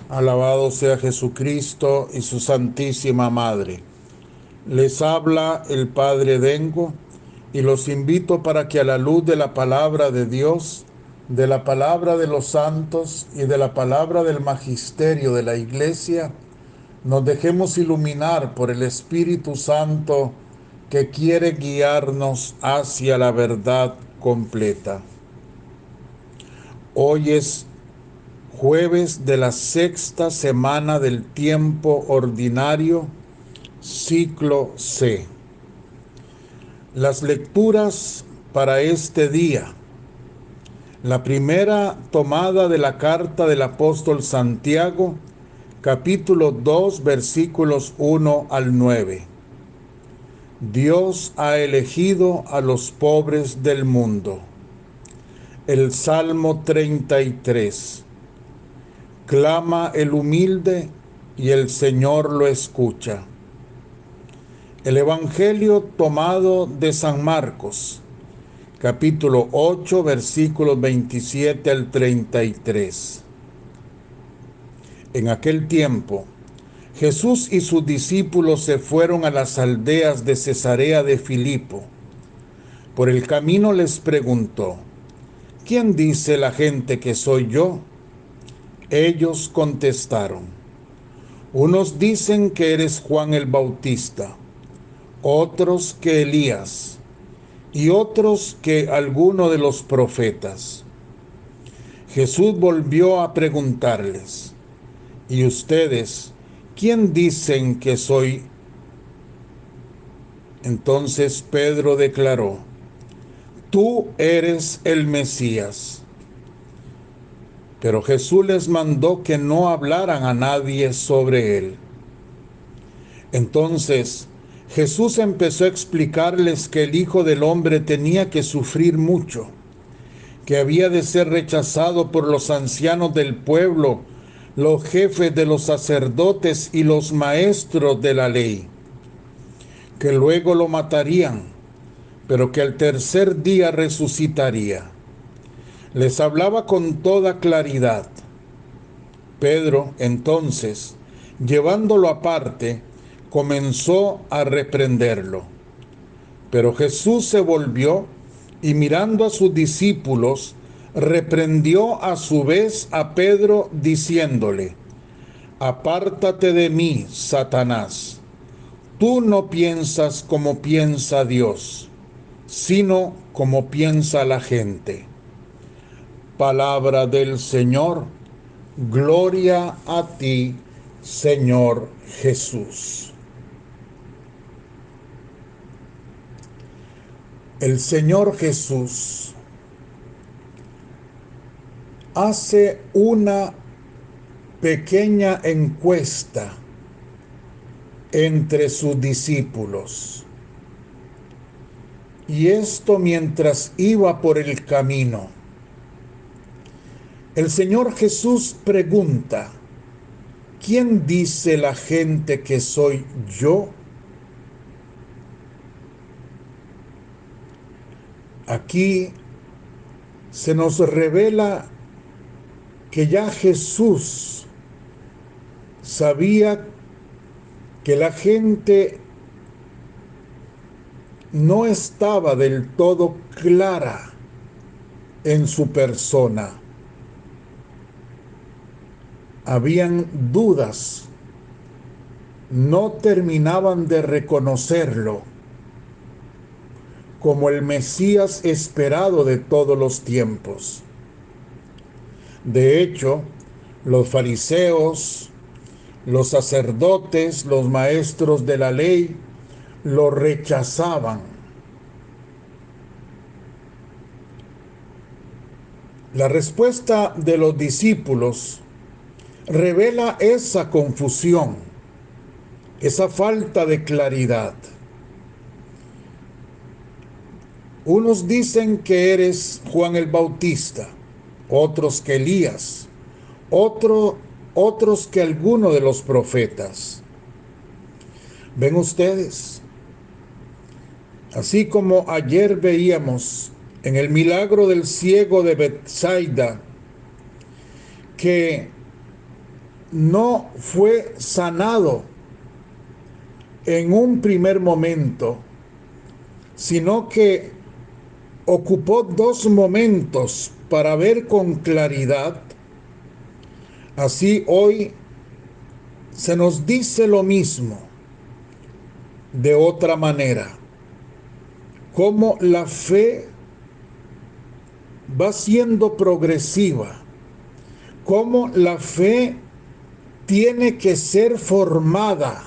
Alabado sea Jesucristo y su Santísima Madre. Les habla el Padre Dengo y los invito para que a la luz de la palabra de Dios, de la palabra de los santos y de la palabra del magisterio de la Iglesia, nos dejemos iluminar por el Espíritu Santo que quiere guiarnos hacia la verdad completa. Hoy es jueves de la sexta semana del tiempo ordinario, ciclo C. Las lecturas para este día. La primera tomada de la carta del apóstol Santiago, capítulo 2, versículos 1 al 9. Dios ha elegido a los pobres del mundo. El Salmo 33. Clama el humilde y el Señor lo escucha. El Evangelio tomado de San Marcos, capítulo 8, versículos 27 al 33. En aquel tiempo, Jesús y sus discípulos se fueron a las aldeas de Cesarea de Filipo. Por el camino les preguntó: ¿Quién dice la gente que soy yo? Ellos contestaron: unos dicen que eres Juan el Bautista, otros que Elías, y otros que alguno de los profetas. Jesús volvió a preguntarles: ¿y ustedes quién dicen que soy? Entonces Pedro declaró: tú eres el Mesías. Pero Jesús les mandó que no hablaran a nadie sobre él. Entonces Jesús empezó a explicarles que el Hijo del Hombre tenía que sufrir mucho, que había de ser rechazado por los ancianos del pueblo, los jefes de los sacerdotes y los maestros de la ley, que luego lo matarían, pero que al tercer día resucitaría. Les hablaba con toda claridad. Pedro, entonces, llevándolo aparte, comenzó a reprenderlo. Pero Jesús se volvió y mirando a sus discípulos, reprendió a su vez a Pedro diciéndole: apártate de mí, Satanás. Tú no piensas como piensa Dios, sino como piensa la gente. Palabra del Señor. Gloria a ti, Señor Jesús. El Señor Jesús hace una pequeña encuesta entre sus discípulos. Y esto mientras iba por el camino. El Señor Jesús pregunta: ¿quién dice la gente que soy yo? Aquí se nos revela que ya Jesús sabía que la gente no estaba del todo clara en su persona. Habían dudas, no terminaban de reconocerlo como el Mesías esperado de todos los tiempos. De hecho, los fariseos, los sacerdotes, los maestros de la ley, lo rechazaban. La respuesta de los discípulos revela esa confusión, esa falta de claridad. Unos dicen que eres Juan el Bautista, otros que Elías, otros que alguno de los profetas. ¿Ven ustedes? Así como ayer veíamos en el milagro del ciego de Betsaida, que no fue sanado en un primer momento, sino que ocupó 2 momentos para ver con claridad. Así hoy se nos dice lo mismo de otra manera, cómo la fe va siendo progresiva, cómo la fe tiene que ser formada,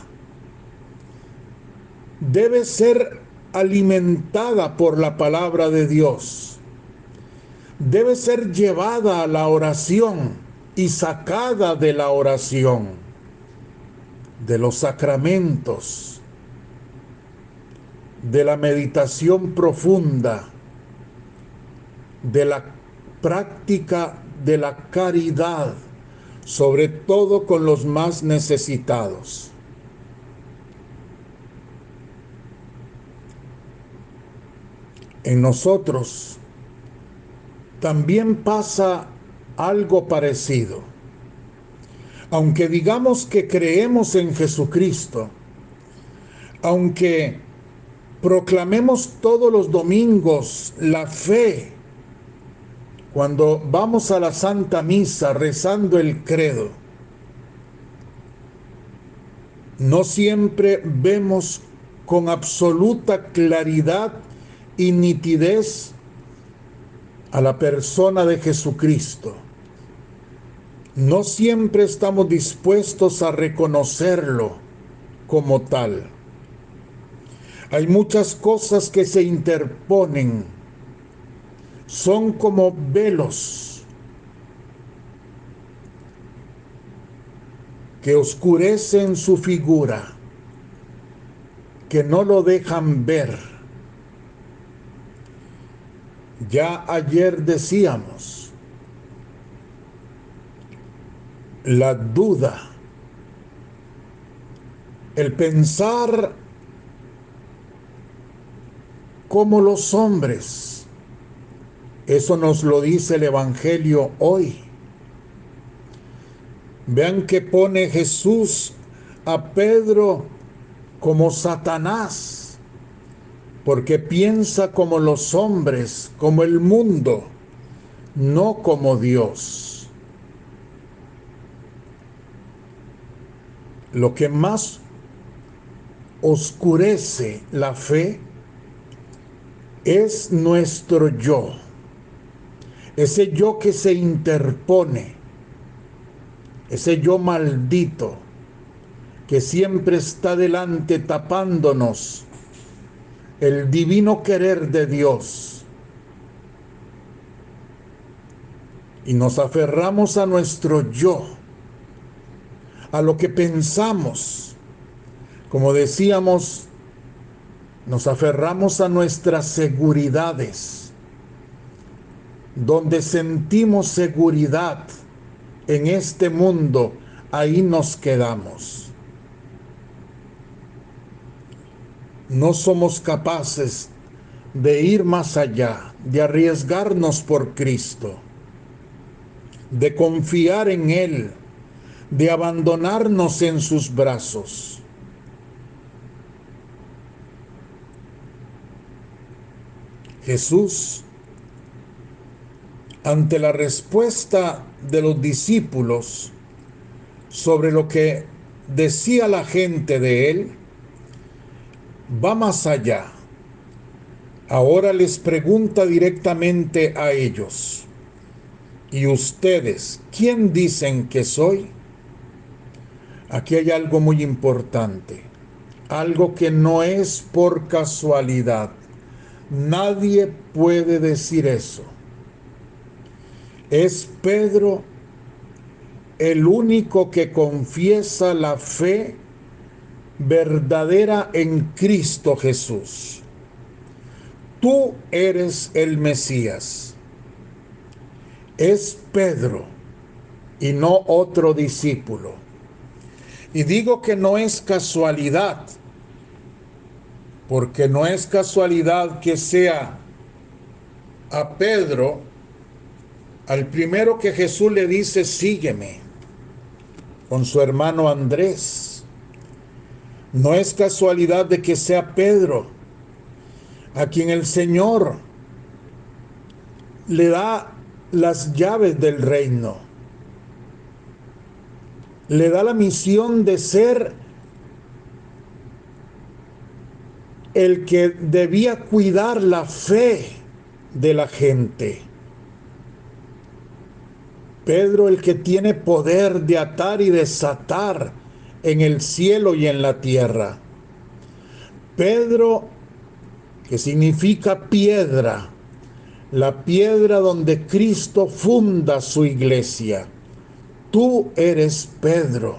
debe ser alimentada por la palabra de Dios, debe ser llevada a la oración y sacada de la oración, de los sacramentos, de la meditación profunda, de la práctica de la caridad, sobre todo con los más necesitados. En nosotros también pasa algo parecido. Aunque digamos que creemos en Jesucristo, aunque proclamemos todos los domingos la fe, cuando vamos a la Santa Misa rezando el credo, no siempre vemos con absoluta claridad y nitidez a la persona de Jesucristo. No siempre estamos dispuestos a reconocerlo como tal. Hay muchas cosas que se interponen, son como velos que oscurecen su figura, que no lo dejan ver. Ya ayer decíamos, la duda, el pensar como los hombres, eso nos lo dice el Evangelio hoy. Vean que pone Jesús a Pedro como Satanás, porque piensa como los hombres, como el mundo, no como Dios. Lo que más oscurece la fe es nuestro yo, ese yo que se interpone, ese yo maldito que siempre está delante tapándonos el divino querer de Dios. Y nos aferramos a nuestro yo, a lo que pensamos. Como decíamos, nos aferramos a nuestras seguridades. Donde sentimos seguridad en este mundo, ahí nos quedamos. No somos capaces de ir más allá, de arriesgarnos por Cristo, de confiar en Él, de abandonarnos en sus brazos. Jesús, ante la respuesta de los discípulos sobre lo que decía la gente de Él, va más allá. Ahora les pregunta directamente a ellos: ¿y ustedes quién dicen que soy? Aquí hay algo muy importante, algo que no es por casualidad. Nadie puede decir eso. Es Pedro el único que confiesa la fe verdadera en Cristo Jesús. Tú eres el Mesías. Es Pedro y no otro discípulo. Y digo que no es casualidad, porque no es casualidad que sea a Pedro al primero que Jesús le dice: sígueme. con su hermano Andrés. No es casualidad de que sea Pedro a quien el Señor le da las llaves del reino. Le da la misión de ser el que debía cuidar la fe de la gente. Pedro, el que tiene poder de atar y desatar en el cielo y en la tierra. Pedro, que significa piedra, la piedra donde Cristo funda su iglesia. Tú eres Pedro.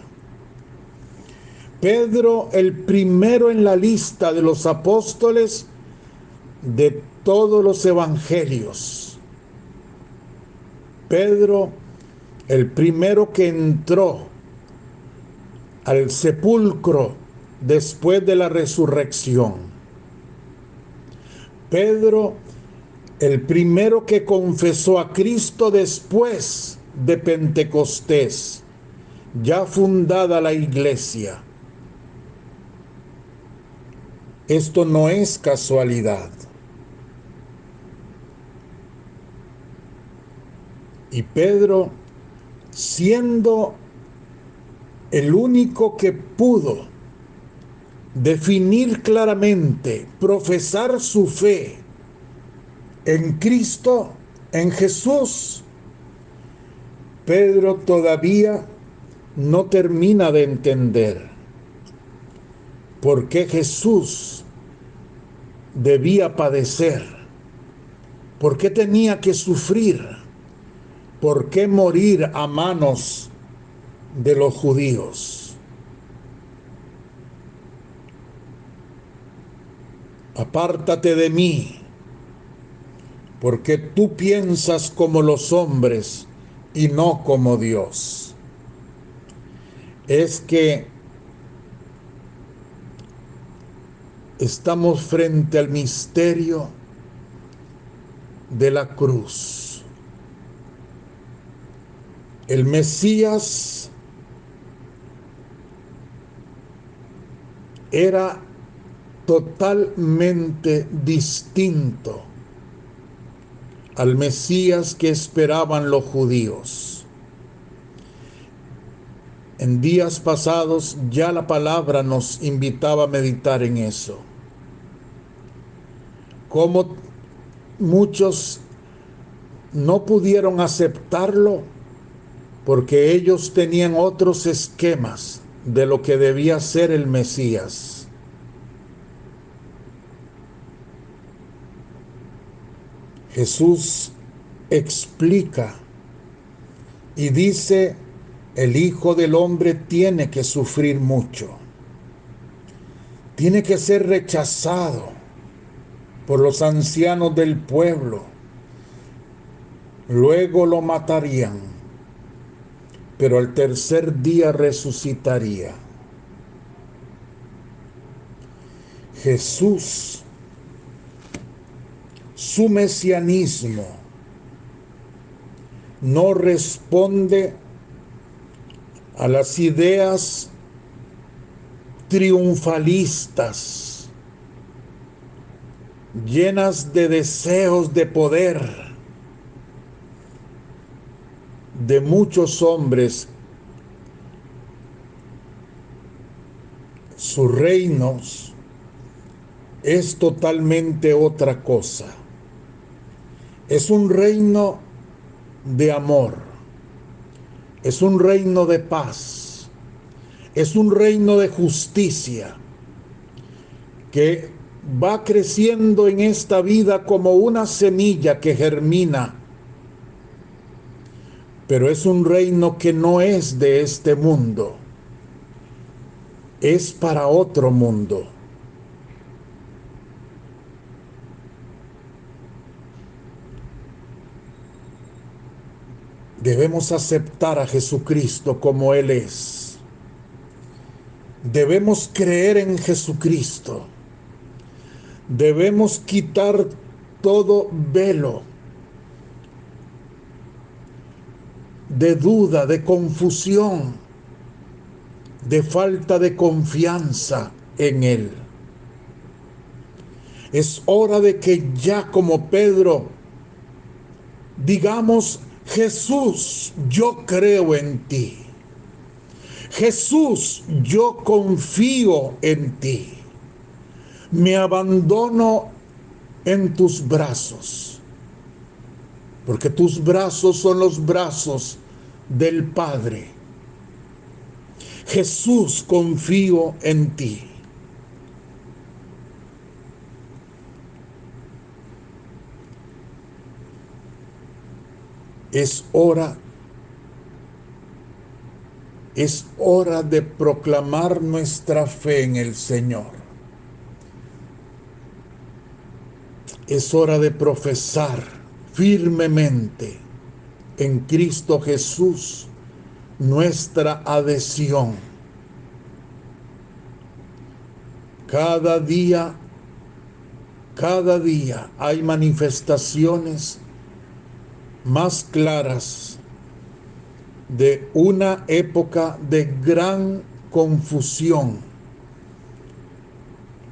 Pedro, el primero en la lista de los apóstoles de todos los evangelios. Pedro, el primero que entró al sepulcro después de la resurrección. Pedro, el primero que confesó a Cristo después de Pentecostés, ya fundada la iglesia. Esto no es casualidad. Y Pedro, siendo el único que pudo definir claramente, profesar su fe en Cristo, en Jesús, Pedro todavía no termina de entender por qué Jesús debía padecer, por qué tenía que sufrir, por qué morir a manos de los judíos. Apártate de mí, porque tú piensas como los hombres y no como Dios. Es que estamos frente al misterio de la cruz. El Mesías era totalmente distinto al Mesías que esperaban los judíos. En días pasados ya la palabra nos invitaba a meditar en eso. Cómo muchos no pudieron aceptarlo porque ellos tenían otros esquemas de lo que debía ser el Mesías. Jesús explica y dice: el Hijo del Hombre tiene que sufrir mucho, tiene que ser rechazado por los ancianos del pueblo, luego lo matarían, pero al tercer día resucitaría. Jesús, su mesianismo, no responde a las ideas triunfalistas, llenas de deseos de poder de muchos hombres. Sus reinos es totalmente otra cosa. Es un reino de amor, es un reino de paz, es un reino de justicia que va creciendo en esta vida como una semilla que germina, pero es un reino que no es de este mundo, es para otro mundo. Debemos aceptar a Jesucristo como Él es. Debemos creer en Jesucristo. Debemos quitar todo velo de duda, de confusión, de falta de confianza en Él. Es hora de que ya como Pedro digamos: Jesús, yo creo en ti. Jesús, yo confío en ti. Me abandono en tus brazos, porque tus brazos son los brazos del Padre. Jesús, confío en ti. Es hora de proclamar nuestra fe en el Señor. Es hora de profesar firmemente en Cristo Jesús nuestra adhesión. Cada día hay manifestaciones más claras de una época de gran confusión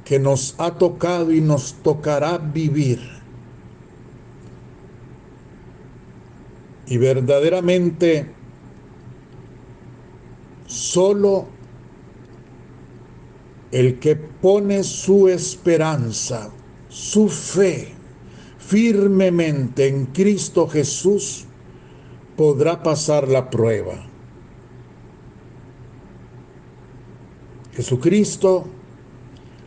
que nos ha tocado y nos tocará vivir. Y verdaderamente solo el que pone su esperanza, su fe firmemente en Cristo Jesús, podrá pasar la prueba. Jesucristo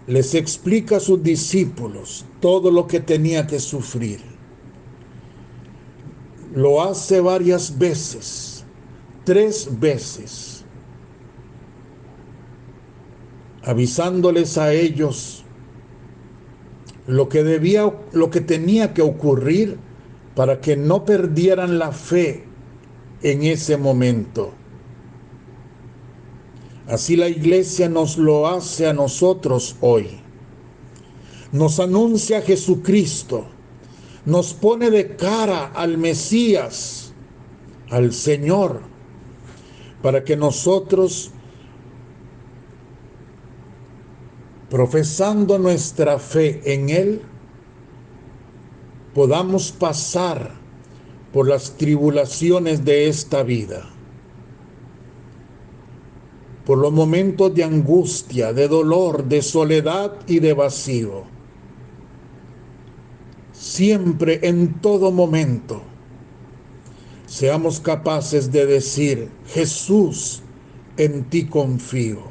les explica a sus discípulos todo lo que tenía que sufrir. Lo hace varias veces, 3 veces, avisándoles a ellos lo que tenía que ocurrir para que no perdieran la fe en ese momento. Así la Iglesia nos lo hace a nosotros hoy. Nos anuncia a Jesucristo, nos pone de cara al Mesías, al Señor, para que nosotros, profesando nuestra fe en Él, podamos pasar por las tribulaciones de esta vida, por los momentos de angustia, de dolor, de soledad y de vacío. Siempre, en todo momento, seamos capaces de decir: Jesús, en ti confío.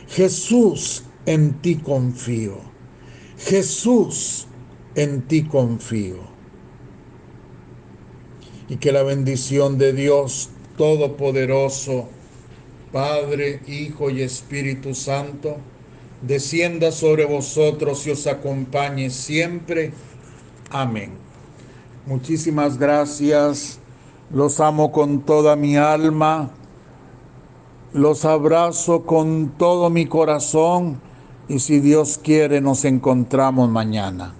Jesús, en ti confío. Jesús, en ti confío. Y que la bendición de Dios Todopoderoso, Padre, Hijo y Espíritu Santo, descienda sobre vosotros y os acompañe siempre. Amén. Muchísimas gracias. Los amo con toda mi alma. Los abrazo con todo mi corazón. Y si Dios quiere, nos encontramos mañana.